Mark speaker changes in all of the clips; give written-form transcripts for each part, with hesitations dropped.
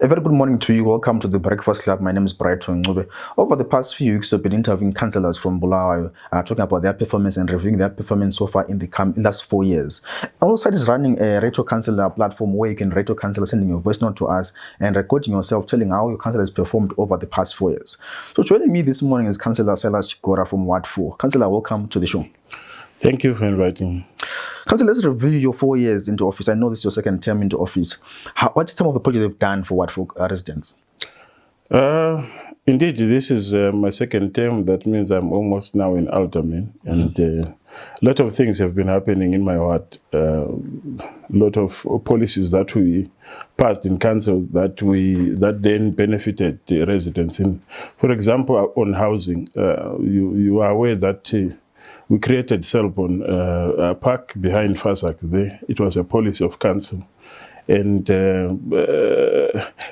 Speaker 1: A very good morning to you. Welcome to the Breakfast Club. My name is Brighton Ncube. Over the past few weeks, we've been interviewing councillors from Bulawayo, talking about their performance and reviewing their performance so far in the last 4 years. Also, it is running a radio councillor platform where you can radio councillor, sending your voice note to us and recording yourself, telling how your councillor has performed over the past 4 years. So joining me this morning is Councilor Silas Chigora from Watford. Councillor, welcome to the show.
Speaker 2: Thank you for inviting me.
Speaker 1: Councillor, let's review your 4 years into office. I know this is your second term into office. What's some of the projects you've done for Watford residents?
Speaker 2: Indeed, this is my second term. That means I'm almost now in Alderman. And a lot of things have been happening in my ward. A lot of policies that we passed in council that then benefited the residents. For example, on housing, you are aware that we created Cllr a park behind Fasak there. It was a policy of council, and a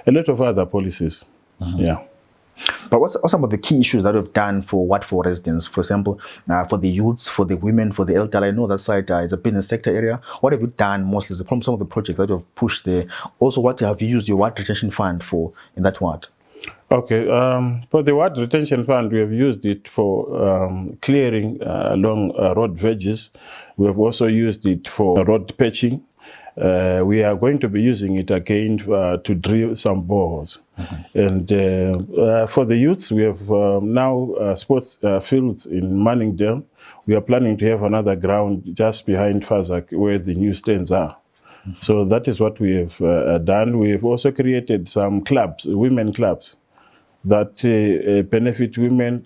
Speaker 2: lot of other policies. Yeah.
Speaker 1: But what's some of the key issues that we've done for Watford residents? For example, for the youths, for the women, for the elderly. I know that side is a business sector area. What have you done mostly from some of the projects that you've pushed there? Also, what have you used your ward retention fund for in that ward?
Speaker 2: Okay, for the ward retention fund, we have used it for clearing along road verges. We have also used it for road patching. We are going to be using it again to drill some boreholes. And for the youths, we have now sports fields in Manningdale. We are planning to have another ground just behind Fasak where the new stands are. So that is what we have done. We have also created some clubs, women clubs, that benefit women.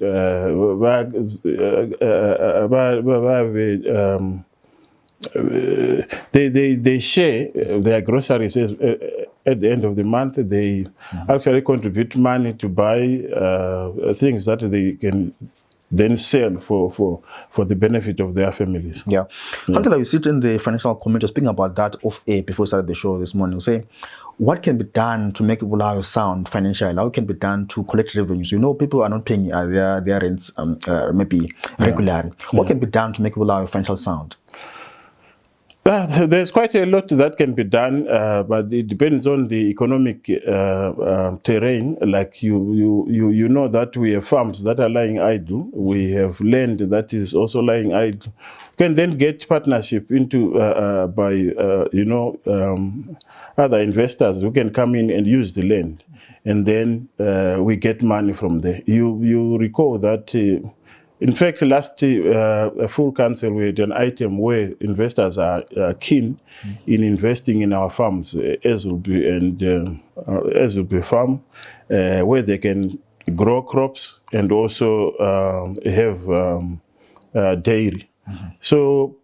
Speaker 2: They share their groceries at the end of the month. They actually contribute money to buy things that they can then sell for the benefit of their families.
Speaker 1: Yeah. Councillor, you sit in the financial committee, speaking about that off air before we started the show this morning. Say, what can be done to make Bulawayo sound financially? How can be done to collect revenues? You know, people are not paying their rents maybe regularly. What can be done to make Bulawayo financial sound?
Speaker 2: There's quite a lot that can be done, but it depends on the economic terrain. Like you know that we have farms that are lying idle. We have land that is also lying idle. We can then get partnership into by other investors who can come in and use the land, and then we get money from there. You recall that. In fact, last full council, we had an item where investors are keen in investing in our farms, Cllr and Cllr farm, where they can grow crops and also have dairy. So,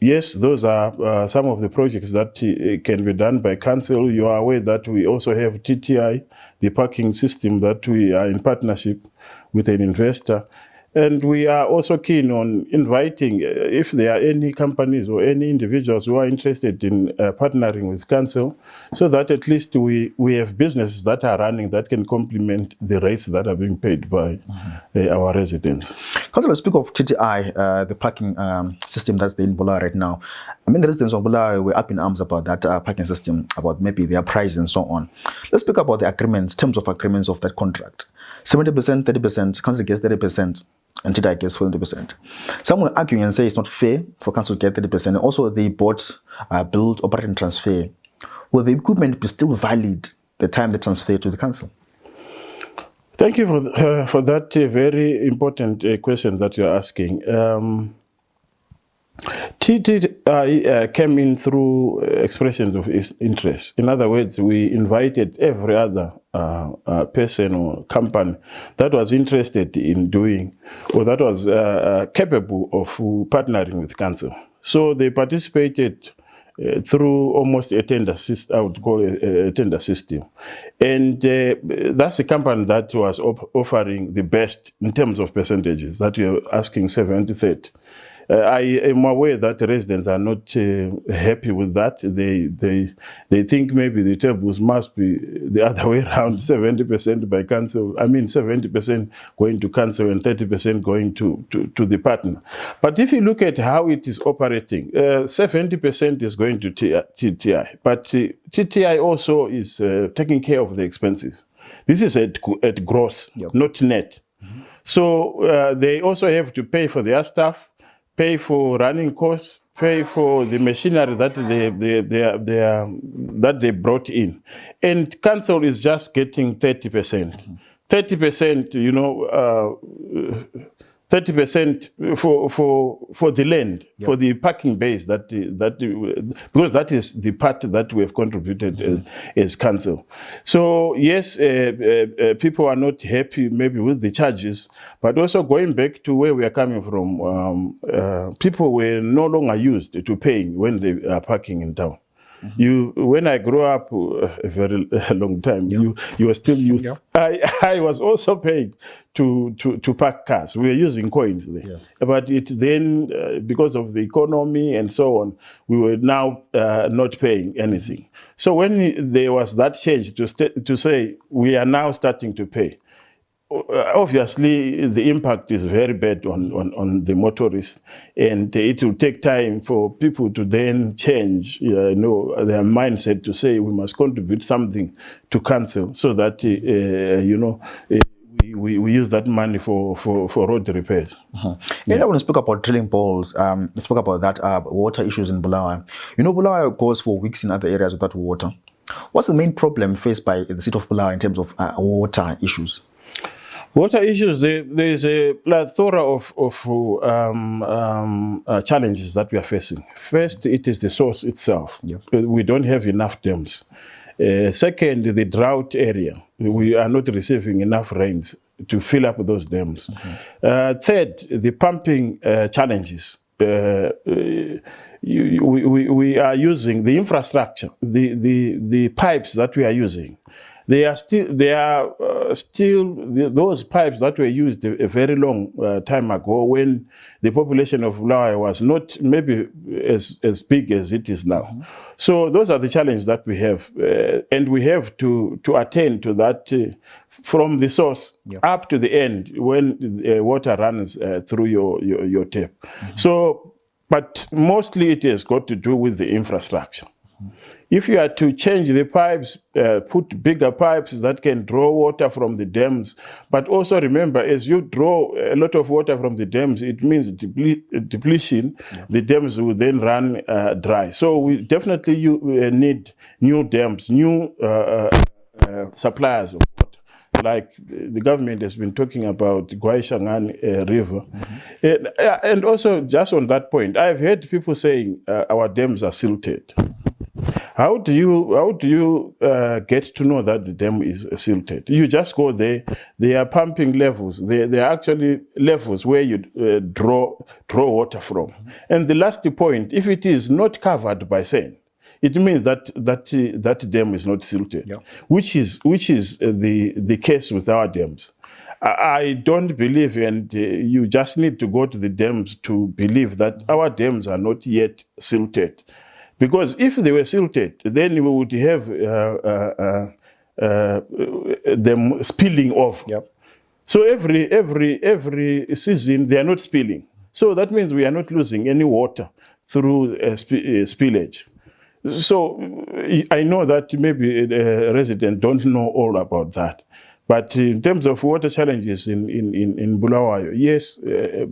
Speaker 2: yes, those are some of the projects that can be done by council. You are aware that we also have TTI, the parking system, that we are in partnership with an investor. And we are also keen on inviting, if there are any companies or any individuals who are interested in partnering with council, so that at least we have businesses that are running that can complement the rates that are being paid by our residents.
Speaker 1: Councillor, speak of TTI, the parking system that's in Bulawayo right now. I mean, the residents of Bulawayo were up in arms about that parking system, about maybe their price and so on. Let's speak about the agreements, terms of agreements of that contract. 70%, 30%, council gets 30%. And TTI gets 20%. Some will argue and say it's not fair for council to get 30%. And also, they bought, build, operate, and transfer. Will the equipment be still valid the time they transfer to the council?
Speaker 2: Thank you for that very important question that you're asking. TTI came in through expressions of interest. In other words, we invited every other person or company that was interested in doing, or that was capable of partnering with council. So they participated through almost a tender system, I would call it a tender system. And that's the company that was offering the best in terms of percentages, that you're asking 70-30. I am aware that the residents are not happy with that. They think maybe the tables must be the other way around, 70% by council. I mean, 70% going to council and 30% going to the partner. But if you look at how it is operating, 70% is going to TTI, but TTI also is taking care of the expenses. This is at gross, not net. So they also have to pay for their staff, pay for running costs, pay for the machinery that they brought in, and council is just getting 30%. 30%, 30% for the land, for the parking base because that is the part that we have contributed as council. So yes, people are not happy maybe with the charges, but also going back to where we are coming from, people were no longer used to paying when they are parking in town. When I grew up a very long time, you were still youth. I was also paying to park cars. We were using coins there. But it then, because of the economy and so on, we were now not paying anything. So when there was that change to say we are now starting to pay, obviously the impact is very bad on the motorists, and it will take time for people to then change their mindset to say we must contribute something to council so that we use that money for road repairs.
Speaker 1: Yeah, when we spoke about drilling balls, we spoke about that water issues in Bulawayo. Bulawayo goes for weeks in other areas without water. What's the main problem faced by the city of Bulawayo in terms of water issues?
Speaker 2: Water issues, there's a plethora of challenges that we are facing. First, it is the source itself. We don't have enough dams. Second, the drought area. We are not receiving enough rains to fill up those dams. Third, the pumping challenges. We are using the infrastructure, the pipes that we are using. They are still those pipes that were used a very long time ago when the population of Bulawayo was not maybe as big as it is now. So those are the challenges that we have, and we have to attend to that from the source up to the end when water runs through your tap. So, but mostly it has got to do with the infrastructure. If you are to change the pipes, put bigger pipes that can draw water from the dams, but also remember, as you draw a lot of water from the dams, it means depletion. The dams will then run dry. So we definitely need new dams, new suppliers of water. Like the government has been talking about Gwaishangan River. And also, just on that point, I've heard people saying our dams are silted. How do you get to know that the dam is silted? You just go there. They are pumping levels. They are actually levels where you draw water from. And the last point, if it is not covered by sand, it means that dam is not silted, which is the case with our dams. I don't believe, and you just need to go to the dams to believe that our dams are not yet silted. Because if they were silted, then we would have them spilling off. So every season they are not spilling. So that means we are not losing any water through spillage. So I know that maybe residents don't know all about that. But in terms of water challenges in Bulawayo, yes,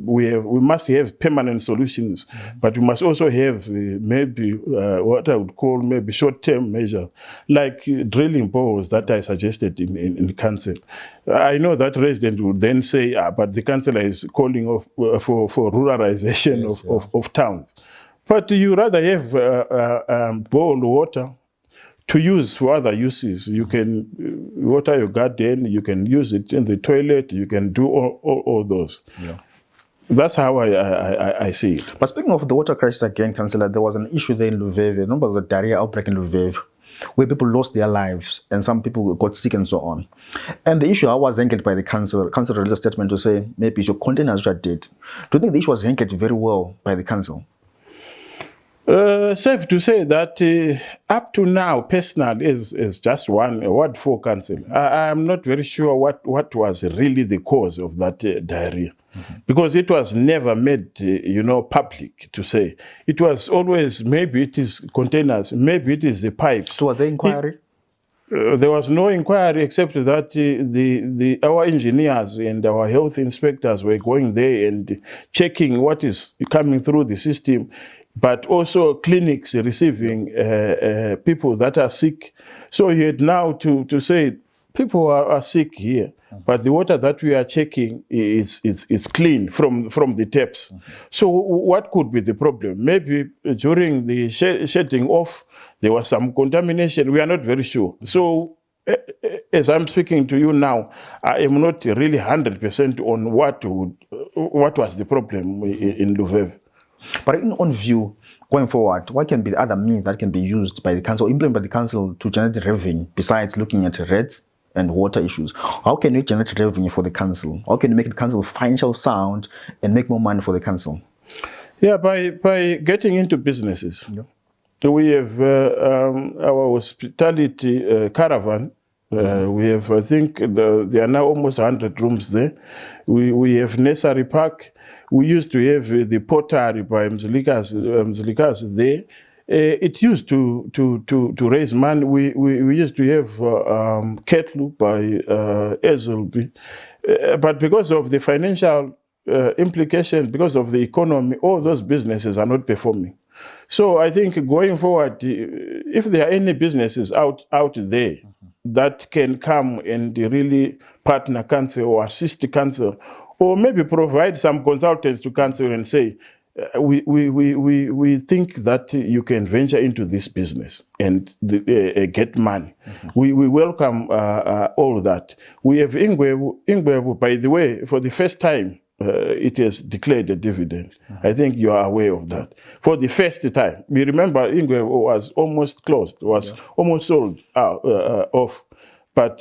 Speaker 2: we must have permanent solutions, but we must also have maybe what I would call maybe short-term measures, like drilling boreholes that I suggested in council. I know that resident would then say, but the councillor is calling for ruralization of towns. But you rather have borehole water to use for other uses. You can water your garden, you can use it in the toilet, you can do all those. That's how I see it.
Speaker 1: But speaking of the water crisis again, Councillor, there was an issue there in Luveve. Remember the diarrhea outbreak in Luveve? where people lost their lives and some people got sick and so on. And the issue was handled by the council. Council released a statement to say maybe your containers which are dead. Do you think the issue was handled very well by the council?
Speaker 2: Safe to say that up to now, personal is just one word for council. I am not very sure what was really the cause of that diarrhea, because it was never made, public to say. It was always maybe it is containers, maybe it is the pipes.
Speaker 1: So was there inquiry?
Speaker 2: There was no inquiry except that our engineers and our health inspectors were going there and checking what is coming through the system, but also clinics receiving people that are sick. So you had now to say people are sick here, but the water that we are checking is clean from the taps. So what could be the problem? Maybe during the shedding off, there was some contamination. We are not very sure. So as I'm speaking to you now, I am not really 100% on what was the problem in Luveve.
Speaker 1: But in on view, going forward, what can be the other means that can be used by the council, implemented by the council to generate revenue besides looking at rates and water issues? How can we generate revenue for the council? How can we make the council financial sound and make more money for the council?
Speaker 2: Yeah, by getting into businesses. Yeah. We have our hospitality caravan. We have, I think, there are now almost 100 rooms there. We have Nursery Park. We used to have the pottery by Mzilikazi there. It used to raise money. We used to have Cllr by SLB. But because of the financial implications, because of the economy, all those businesses are not performing. So I think going forward, if there are any businesses out there that can come and really partner council or assist the council, or maybe provide some consultants to council and say, we think that you can venture into this business and get money. We welcome all that. We have Ingwebu, by the way, for the first time, it has declared a dividend. I think you are aware of that. For the first time. We remember Ingwebu was almost closed, was almost sold off. But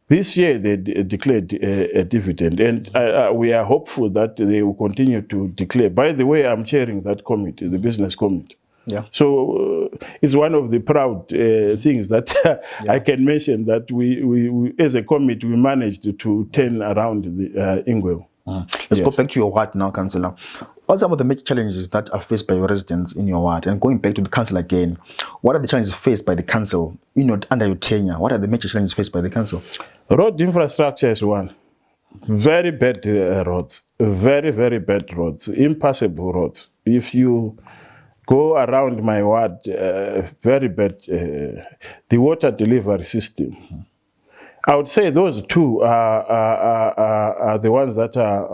Speaker 2: this year they declared a dividend, and we are hopeful that they will continue to declare. By the way, I'm chairing that committee, the business committee. Yeah. So it's one of the proud things that I can mention, that we as a committee, we managed to turn around the Ingwebu.
Speaker 1: Let's go back to your ward now, Councillor. What are some of the major challenges that are faced by your residents in your ward? And going back to the council again, what are the challenges faced by the council under your tenure? What are the major challenges faced by the council?
Speaker 2: Road infrastructure is one. Very bad roads. Very, very bad roads. Impassable roads. If you go around my ward, very bad. The water delivery system. I would say those two are the ones that are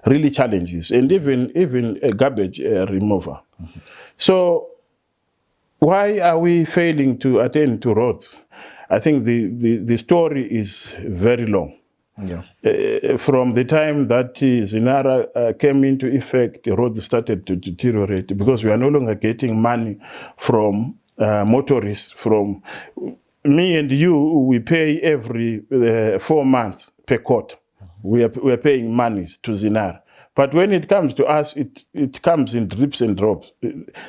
Speaker 2: really challenges, and even a garbage remover. So why are we failing to attend to roads? I think the story is very long. Yeah. From the time that Zinara came into effect, the roads started to deteriorate because we are no longer getting money from motorists. From me and you, we pay every 4 months per quarter. We are paying monies to Zinara. But when it comes to us, it comes in drips and drops.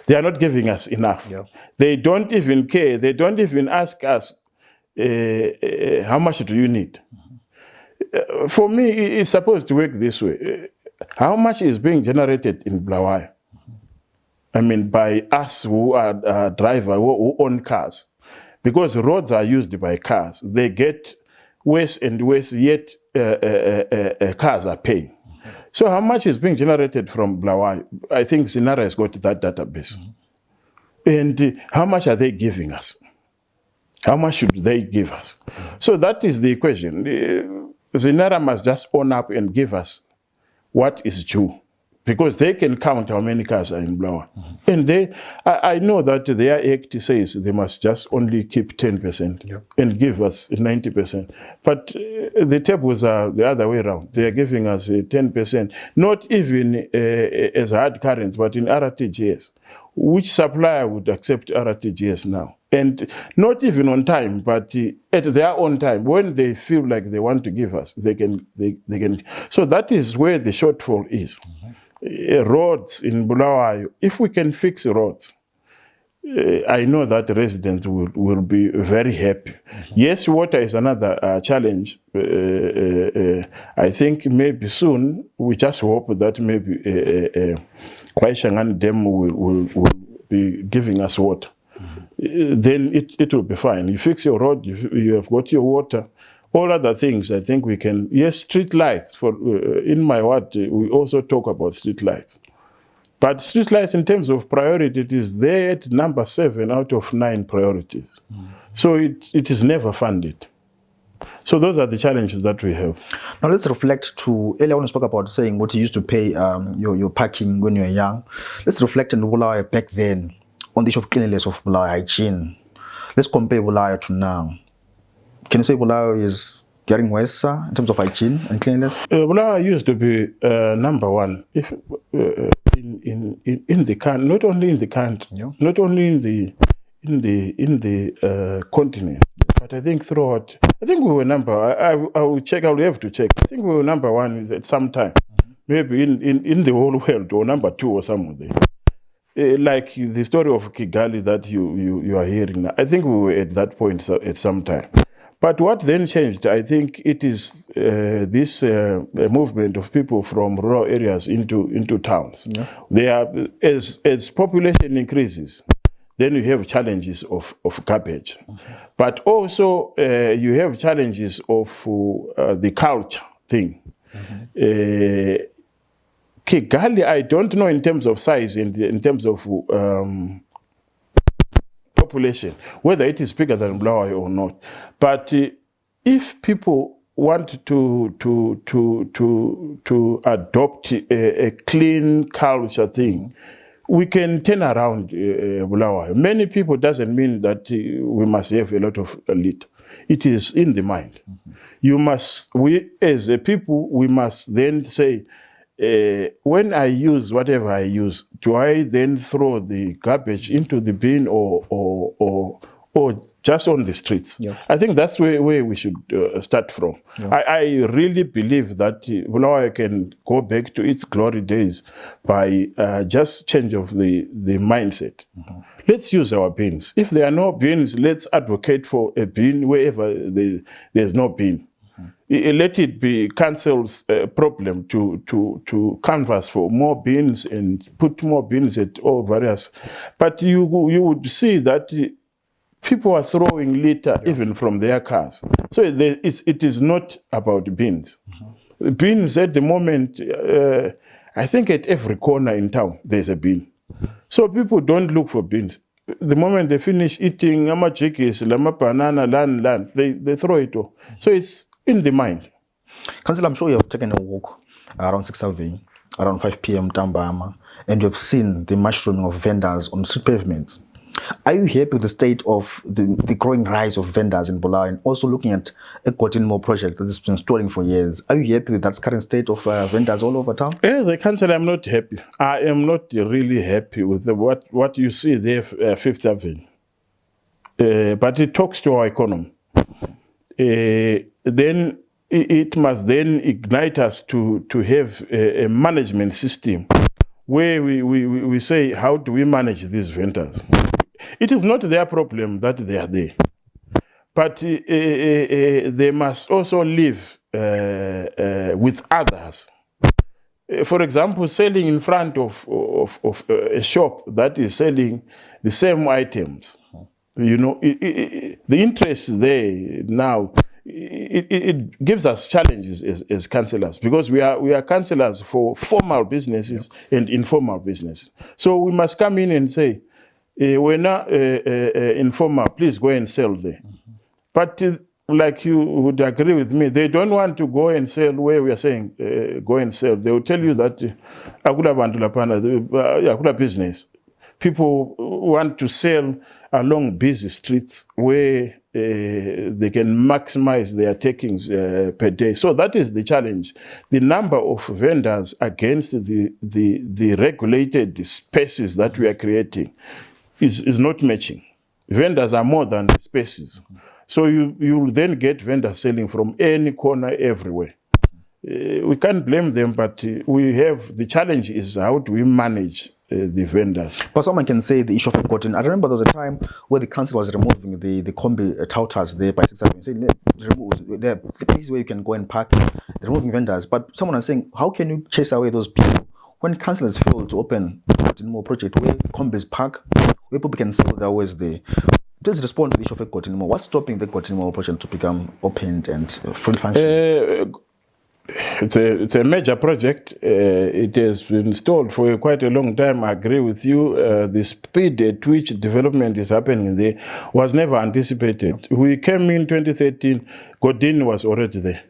Speaker 2: They are not giving us enough. Yeah. They don't even care. They don't even ask us, how much do you need? For me, it's supposed to work this way. How much is being generated in Blaawai? I mean, by us who are drivers, who own cars. Because roads are used by cars. They get worse and worse, yet cars are paying. So how much is being generated from Blaawai? I think Zinara has got that database. And how much are they giving us? How much should they give us? So that is the equation. Zinara must just own up and give us what is due, because they can count how many cars are in Blaawai. And I know that their act says they must just only keep 10% and give us 90%. But the tables are the other way around. They are giving us 10%, not even as hard currents, but in RTGS. which supplier would accept RTGS now? And not even on time, but at their own time, when they feel like they want to give us, they can. So that is where the shortfall is. Roads in Bulawayo, if we can fix roads, I know that residents will be very happy. Yes, water is another challenge. I think maybe soon, we just hope that maybe Kwaishangan Dam will be giving us water. Then it will be fine. You fix your road, you have got your water. All other things, I think we can. Yes, street lights. In my ward, we also talk about street lights. But street lights, in terms of priority, it is there at number 7 out of 9 priorities. So it is never funded. So those are the challenges that we have.
Speaker 1: Now let's reflect to, earlier when you spoke about saying what you used to pay your parking when you were young. Let's reflect on Bulawayo back then, on the issue of cleanliness of Bulawayo hygiene. Let's compare Bulawayo to now. Can you say Bulawayo is getting worse in terms of hygiene and cleanliness?
Speaker 2: Bulawayo used to be number 1 if in the country, not only in the country, not only in the continent, but I think throughout. I think we were number. I will check. I will have to check. I think we were number 1 at some time, maybe in the whole world, or number 2 or somewhere there. Like the story of Kigali that you are hearing now. I think we were at that point at some time. But what then changed, I think it is this movement of people from rural areas into towns. They are, as population increases, then you have challenges of garbage. But also you have challenges of the culture thing. Kigali, I don't know in terms of size and in terms of population, whether it is bigger than Bulawayo or not. But if people want to adopt a clean culture thing, we can turn around Bulawayo. Many people doesn't mean that we must have a lot of litter. It is in the mind. We as a people, we must then say, when I use whatever I use, do I then throw the garbage into the bin or just on the streets? I think that's where we should start from. I really believe that Bulawayo can go back to its glory days by just change of the mindset. Let's use our bins. If there are no bins, let's advocate for a bin wherever there's no bin. Let it be council's problem to canvass for more bins and put more bins at all various. But you would see that people are throwing litter even from their cars. So it is not about bins. Bins at the moment, I think at every corner in town there's a bin. So people don't look for bins. The moment they finish eating amajikis, lama banana, land, they throw it all. So it's in the mind.
Speaker 1: Councillor, I'm sure you have taken a walk around 6th Avenue, around 5 p.m. Tambama, and you have seen the mushrooming of vendors on street pavements. Are you happy with the state of the growing rise of vendors in Bulawayo, and also looking at a More project that has been stalling for years? Are you happy with that current state of vendors all over town?
Speaker 2: As a councillor, I'm not happy. I am not really happy with what you see there, 5th Avenue. But it talks to our economy. Then it must then ignite us to have a management system where we say, how do we manage these vendors? It is not their problem that they are there, but they must also live with others. For example, selling in front of a shop that is selling the same items. You know, the interest there now, it gives us challenges as councillors, because we are councillors for formal businesses and informal businesses. So we must come in and say, we're not informal, please go and sell there. But like you would agree with me, they don't want to go and sell where we are saying go and sell. They will tell you that akula business. People want to sell along busy streets where they can maximize their takings per day. So that is the challenge. The number of vendors against the regulated spaces that we are creating is not matching. Vendors are more than the spaces. So you will then get vendors selling from any corner everywhere. We can't blame them, but we have the challenge is how do we manage the vendors.
Speaker 1: But someone can say the issue of cotton. I remember there was a time where the council was removing the combi touters there by 6 Avenue, saying remove the place where you can go and park, removing vendors. But someone is saying, how can you chase away those people when councillors fail to open more project where combis park, where people can sell their wares there? Please respond to the issue of cotton. What's stopping the cotton project to become opened and fully functional?
Speaker 2: It's a major project. It has been stalled for quite a long time. I agree with you. The speed at which development is happening there was never anticipated. We came in 2013, Godin was already there.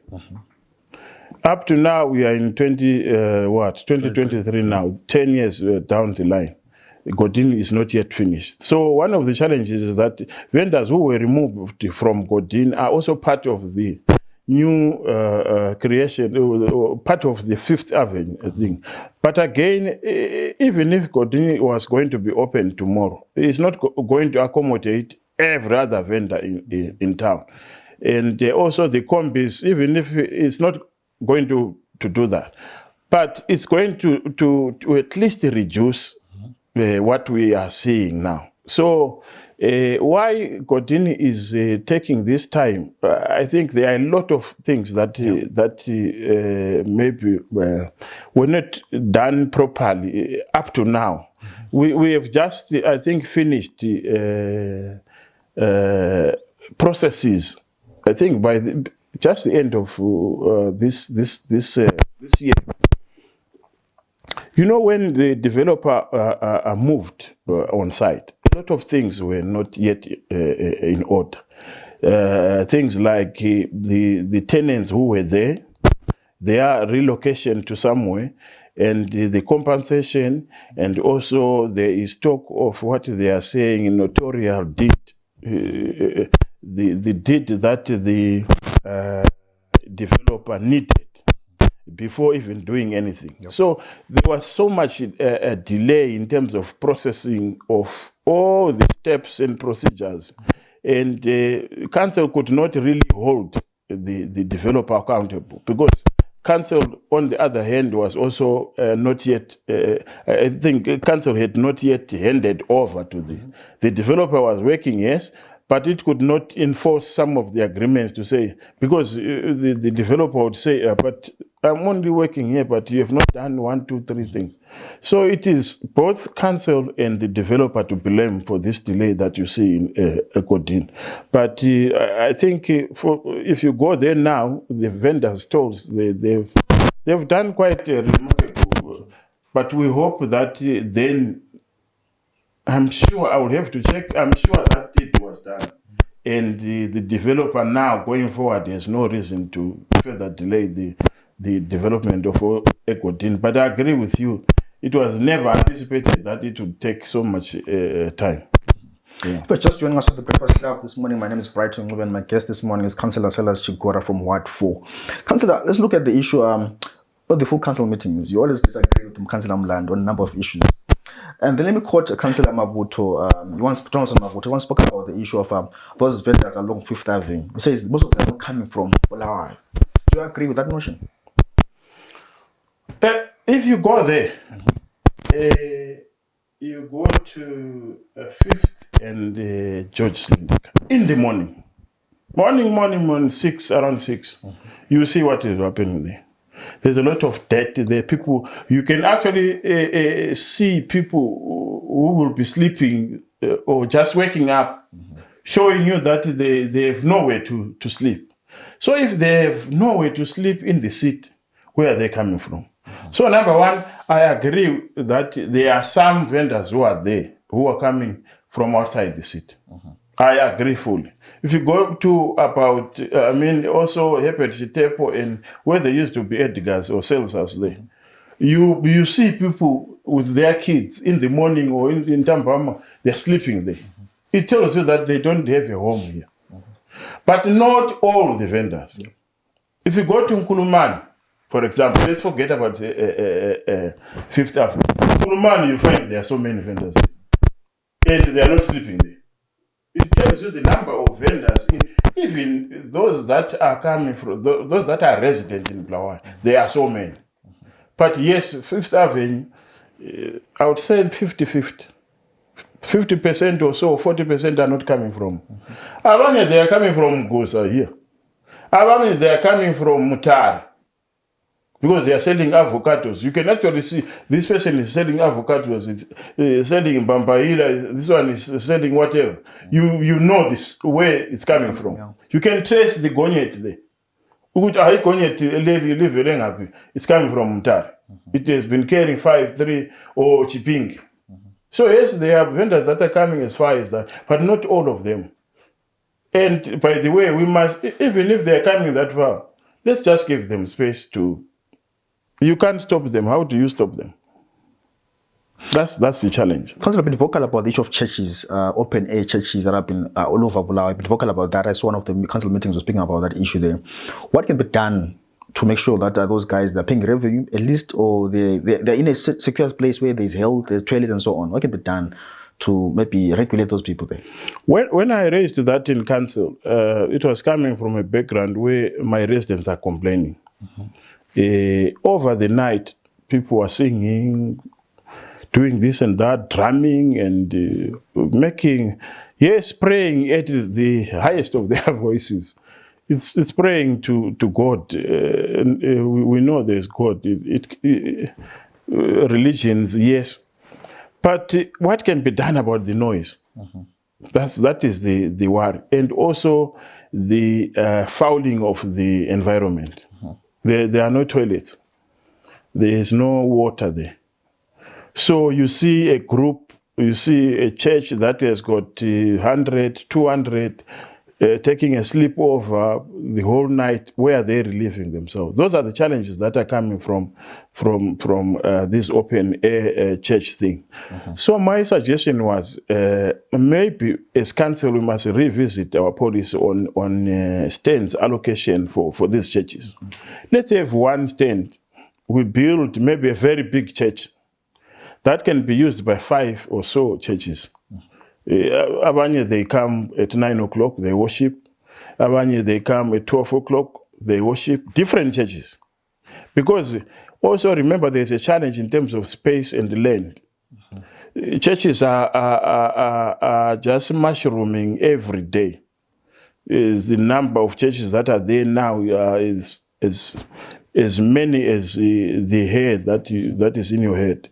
Speaker 2: Up to now, we are in 2023 now, 10 years down the line. Godin is not yet finished. So one of the challenges is that vendors who were removed from Godin are also part of the new creation, part of the 5th Avenue thing. But again, even if Godin was going to be open tomorrow, it's not going to accommodate every other vendor in town. And also the combis, even if it's not going to do that, but it's going to at least reduce what we are seeing now. So why Godin is taking this time, I think there are a lot of things that maybe were not done properly up to now. We have just, I think, finished processes. I think by just the end of this year. You know, when the developer moved on site, a lot of things were not yet in order. Things like the tenants who were there, their relocation to somewhere, and the compensation, and also there is talk of what they are saying in notarial deed, the deed that the developer needed before even doing anything. Yep. So there was so much delay in terms of processing of all the steps and procedures, and council could not really hold the developer accountable, because council, on the other hand, was also not yet, I think council had not yet handed over to the developer was working, yes, but it could not enforce some of the agreements to say, because the developer would say, but I'm only working here, but you have not done 1, 2, 3 things. So it is both council and the developer to blame for this delay that you see in Godin. But I think if you go there now, the vendor stores, they've done quite a remarkable, but we hope that then, I'm sure, I will have to check, I'm sure that it was done. And the developer now going forward has no reason to further delay the development of Godin. But I agree with you, it was never anticipated that it would take so much time. Yeah.
Speaker 1: If you're just joining us at the Breakfast Club this morning, my name is Brighton Ncube, and my guest this morning is Councilor Silas Chigora from Ward 4. Councilor, let's look at the issue of the full council meetings. You always disagree with Councilor Mland on a number of issues. And then let me quote Councillor Mabuto. Jonathan Mabuto once spoke about the issue of those vendors along 5th Avenue. He says most of them are coming from Bulawayo. Do you agree with that notion?
Speaker 2: If you go there, you go to 5th and George Slindic in the morning, 6, around 6, you see what is happening there. There's a lot of debt there. People, you can actually see people who will be sleeping or just waking up, showing you that they have nowhere to sleep. So if they have nowhere to sleep in the city, where are they coming from? So number one, I agree that there are some vendors who are there, who are coming from outside the city. I agree fully. If you go to about, also Hepet Tepo and where there used to be Edgar's or sales house there, you see people with their kids in the morning or in Tambama, they're sleeping there. it tells you that they don't have a home here. But not all the vendors. Yeah. If you go to Nkulumani, for example, let's forget about Fifth Avenue. Nkulumani, you find there are so many vendors there. And they are not sleeping there. It tells you the number of vendors, even those that are coming from, those that are resident in Blawa, there are so many. But yes, Fifth Avenue, I would say 50-50. 50% or so, 40% are not coming from. As long as they are coming from Gosa here. As long as they are coming from Mutar, because they are selling avocados. You can actually see this person is selling avocados, it's selling Bambaila, this one is selling whatever. You know this where it's coming from. Yeah. You can trace the gonyet there. It's coming from Mutar. It has been carrying 5-3 or Chiping. So yes, there are vendors that are coming as far as that, but not all of them. And by the way, we must, even if they are coming that far, let's just give them space to. You can't stop them. How do you stop them? That's the challenge.
Speaker 1: Councillor, I've been vocal about the issue of churches, open air churches that have been all over Bulawayo. I've been vocal about that. I saw one of the council meetings was speaking about that issue there. What can be done to make sure that those guys, they're paying revenue at least, or they're in a secure place where there's health, there's toilet and so on? What can be done to maybe regulate those people there?
Speaker 2: When I raised that in council, it was coming from a background where my residents are complaining. Over the night, people were singing, doing this and that, drumming and praying at the highest of their voices. It's praying to God. We know there's God. Religions, yes. But what can be done about the noise? That is the worry. And also the fouling of the environment. There are no toilets. There is no water there. So you see a group, you see a church that has got 100, 200, taking a sleepover the whole night. Where are they relieving themselves? Those are the challenges that are coming from this open air church thing. So my suggestion was maybe as council we must revisit our policy on stands allocation for these churches. Let's have one stand. We build maybe a very big church that can be used by 5 or so churches. Abanye, they come at 9 o'clock, they worship. Abanye, they come at 12 o'clock, they worship. Different churches. Because also remember there's a challenge in terms of space and land. Churches are just mushrooming every day. The number of churches that are there now is as many as the hair that is in your head.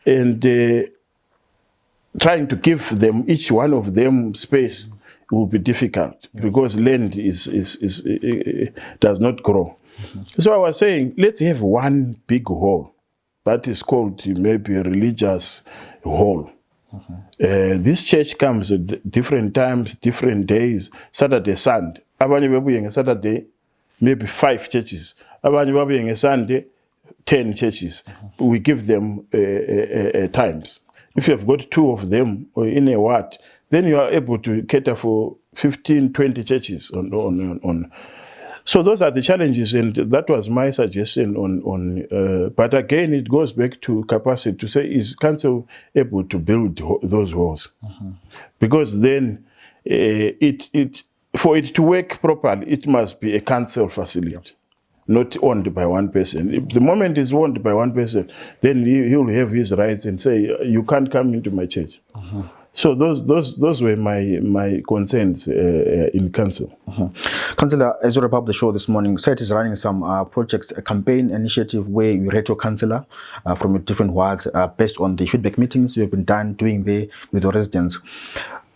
Speaker 2: And trying to give them, each one of them, space will be difficult because land does not grow. So I was saying, let's have one big hall that is called maybe a religious hall. This church comes at different times, different days, Saturday, Sunday. Saturday, maybe 5 churches. Sunday, 10 churches. We give them times. If you have got 2 of them or in a ward, then you are able to cater for 15, 20 churches on. So those are the challenges, and that was my suggestion on. But again, it goes back to capacity to say, is council able to build those halls? Because then for it to work properly, it must be a council facility. Not owned by one person. If the moment is owned by one person, then he will have his rights and say, you can't come into my church. So those were my concerns in council.
Speaker 1: Councillor, as you wrap up the show this morning, SITE is running some projects, a campaign initiative where you rate your councillor from different wards based on the feedback meetings you have been doing there with your residents.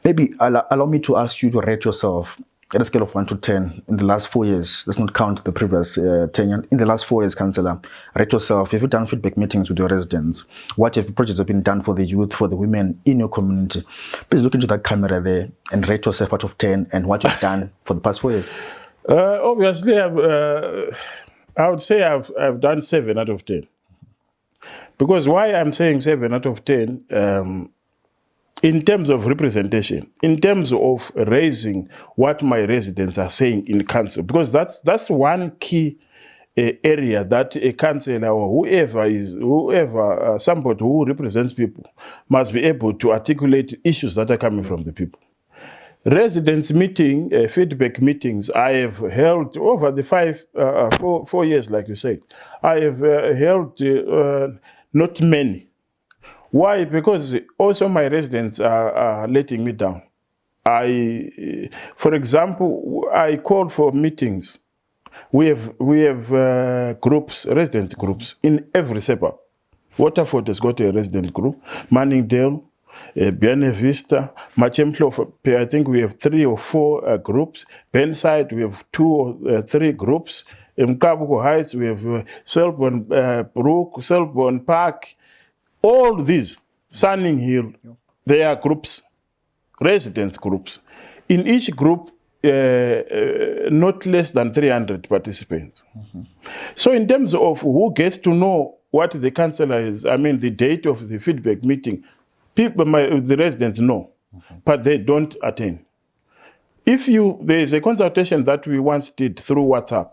Speaker 1: Maybe allow me to ask you to rate yourself at a scale of 1 to 10 in the last 4 years. Let's not count the previous tenure. In the last 4 years, councillor, rate yourself. If you've done feedback meetings with your residents, what if projects have been done for the youth, for the women in your community? Please look into that camera there and rate yourself out of 10 and what you've done for the past 4 years.
Speaker 2: Obviously, I would say I've done 7 out of 10. Because why I'm saying 7 out of 10, in terms of representation, in terms of raising what my residents are saying in council, because that's one key area that a councillor or whoever, somebody who represents people must be able to articulate issues that are coming from the people. Residents meeting, feedback meetings, I have held over the 4 years, like you said. I have held not many. Why? Because also my residents are letting me down. For example, I called for meetings. We have groups, resident groups in every suburb. Waterford has got a resident group. Manningdale, Buena Vista, Machemflo, I think we have 3 or 4 groups. Benside, we have 2 or 3 groups. In Mkabuko Heights, we have Selborne Brook, Selborne Park. All these, Sunning Hill, they are groups, residence groups. In each group, not less than 300 participants. So in terms of who gets to know what the councillor is, I mean the date of the feedback meeting, the residents know, but they don't attend. There is a consultation that we once did through WhatsApp.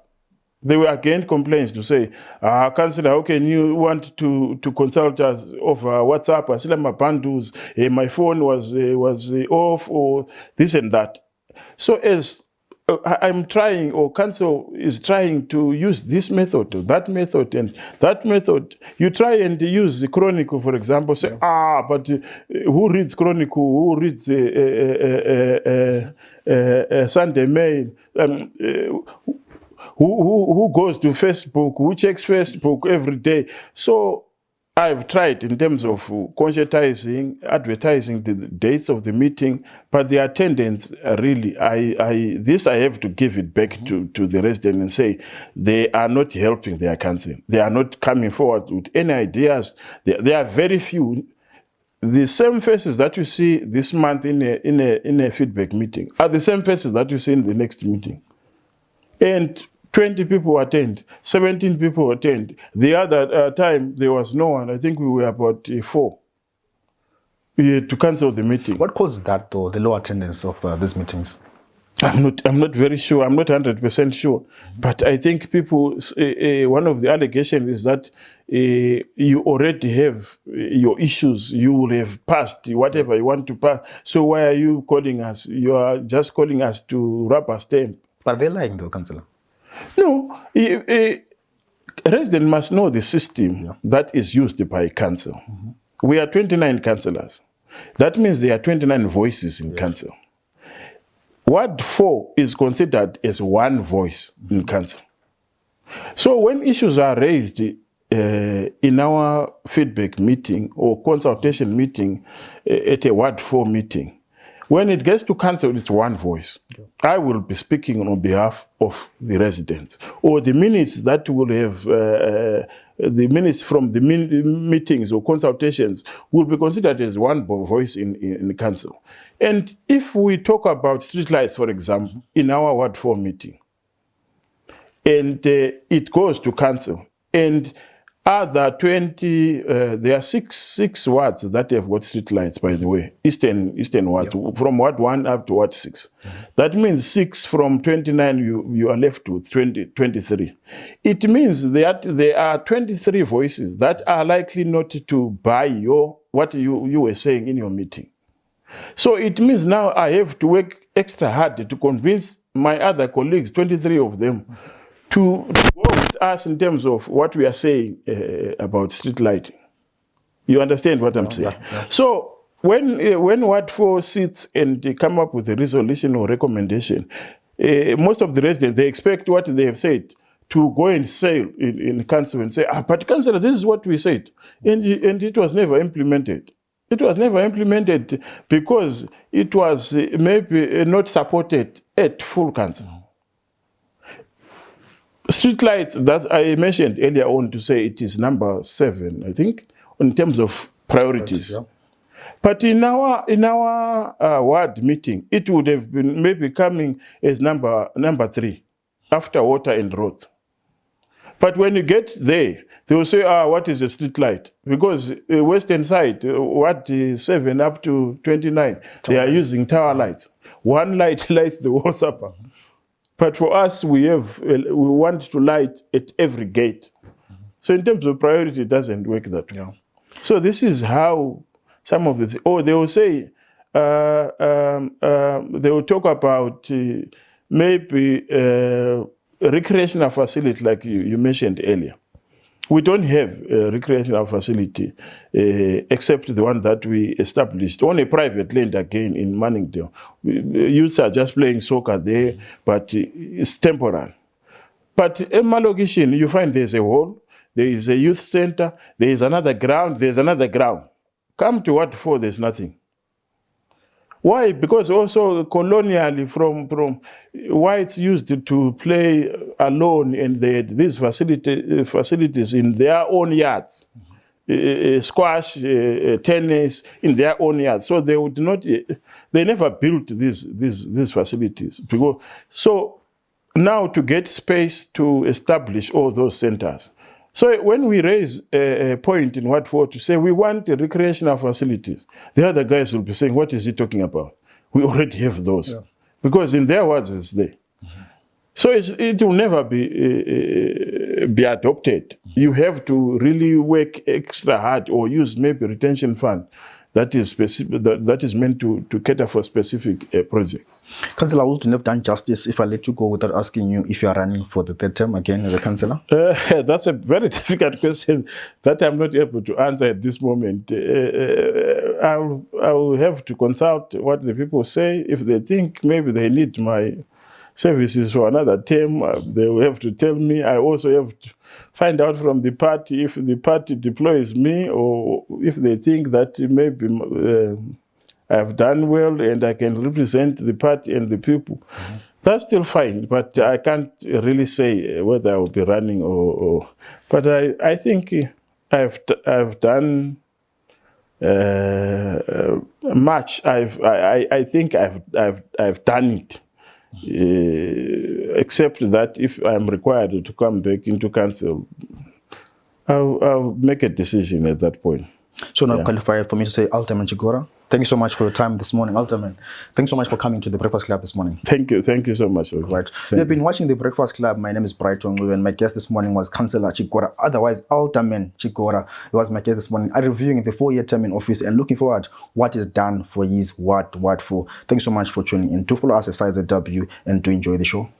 Speaker 2: There were again complaints to say, councillor, how can you want to consult us over WhatsApp? I still have my bundles, my phone was off, or this and that. So as I'm trying, or council is trying to use this method, that method, and that method, you try and use the Chronicle, for example, say, but who reads Chronicle, who reads Sunday Mail, who goes to Facebook, who checks Facebook every day. So I've tried in terms of conscientizing, advertising the dates of the meeting, but the attendance really, I have to give it back to the residents and say they are not helping their council. They are not coming forward with any ideas. There are very few. The same faces that you see this month in a feedback meeting are the same faces that you see in the next meeting. And 20 people attend, 17 people attend. The other time, there was no one. I think we were about 4 to cancel the meeting.
Speaker 1: What caused that, though, the low attendance of these meetings?
Speaker 2: I'm not very sure. I'm not 100% sure. But I think people, one of the allegations is that you already have your issues. You will have passed whatever you want to pass. So why are you calling us? You are just calling us to rubber stamp.
Speaker 1: But they're lying, though, councillor.
Speaker 2: No, a resident must know the system that is used by council. We are 29 councillors. That means there are 29 voices in council. Ward 4 is considered as one voice in council. So when issues are raised in our feedback meeting or consultation meeting at a Ward 4 meeting, when it gets to council, it's one voice. I will be speaking on behalf of the residents. Or the minutes that will have, the minutes from the meetings or consultations will be considered as one voice in the council. And if we talk about streetlights, for example, in our Ward 4 meeting, and it goes to council, and other 20, there are six wards that have got street lights, by the way, eastern wards, from Ward 1 up to Ward 6. That means 6 from 29, you are left with 23. It means that there are 23 voices that are likely not to buy what you were saying in your meeting. So it means now I have to work extra hard to convince my other colleagues, 23 of them, to go with us in terms of what we are saying about street lighting. You understand what I'm saying? Yeah. So when Ward 4 sits and they come up with a resolution or recommendation, most of the residents, they expect what they have said to go and say in council and say, but councillor, this is what we said. And it was never implemented. It was never implemented because it was maybe not supported at full council. Streetlights that I mentioned earlier on to say it is number 7, I think, in terms of priorities. But in our ward meeting, it would have been maybe coming as number 3 after water and roads. But when you get there, They will say, what is a street light? Because western side, 7 up to 29, they are using tower lights. One light lights the whole supper. But for us, we want to light at every gate. So in terms of priority, it doesn't work that way.
Speaker 1: Yeah.
Speaker 2: So this is how some of the, they will say, they will talk about maybe recreational facility like you mentioned earlier. We don't have a recreational facility except the one that we established on a private land again in Manningdale. Youths are just playing soccer there, but it's temporary. But in Malogishin, you find there's a hall, there is a youth center, there is another ground, there's another ground. Come to what for, there's nothing. Why? Because also colonially from whites used to play alone, and they had these facilities in their own yards, squash, tennis in their own yards. So they would not, they never built these facilities. So now to get space to establish all those centers. So when we raise a point in Watford to say we want recreational facilities, the other guys will be saying, what is he talking about? We already have those. Yeah. Because in their words, it's there. Mm-hmm. So it will never be adopted. Mm-hmm. You have to really work extra hard or use maybe retention fund that is specific, that is meant to cater for specific projects.
Speaker 1: Councillor, I wouldn't have done justice if I let you go without asking you if you are running for the third term again as a councillor.
Speaker 2: That's a very difficult question that I'm not able to answer at this moment. I will have to consult what the people say. If they think maybe they need my services for another term, they will have to tell me. I also have to find out from the party if the party deploys me, or if they think that maybe I've done well and I can represent the party and the people. Mm-hmm. That's still fine, but I can't really say whether I will be running or but I think I've done much. I think I've done it. Except that if I'm required to come back into council, I'll make a decision at that point.
Speaker 1: So now qualify for me to say Alderman Chigora. Thank you so much for your time this morning, Alderman. Thanks so much for coming to the Breakfast Club this morning.
Speaker 2: Thank you so much.
Speaker 1: Right. You've been watching the Breakfast Club. My name is Brighton Ncube, and my guest this morning was Councilor Chigora, otherwise Alderman Chigora. He was my guest this morning. I'm reviewing the 4-year term in office and looking forward what is done for his what for. Thanks so much for tuning in. Do follow us at S02EP14 and do enjoy the show.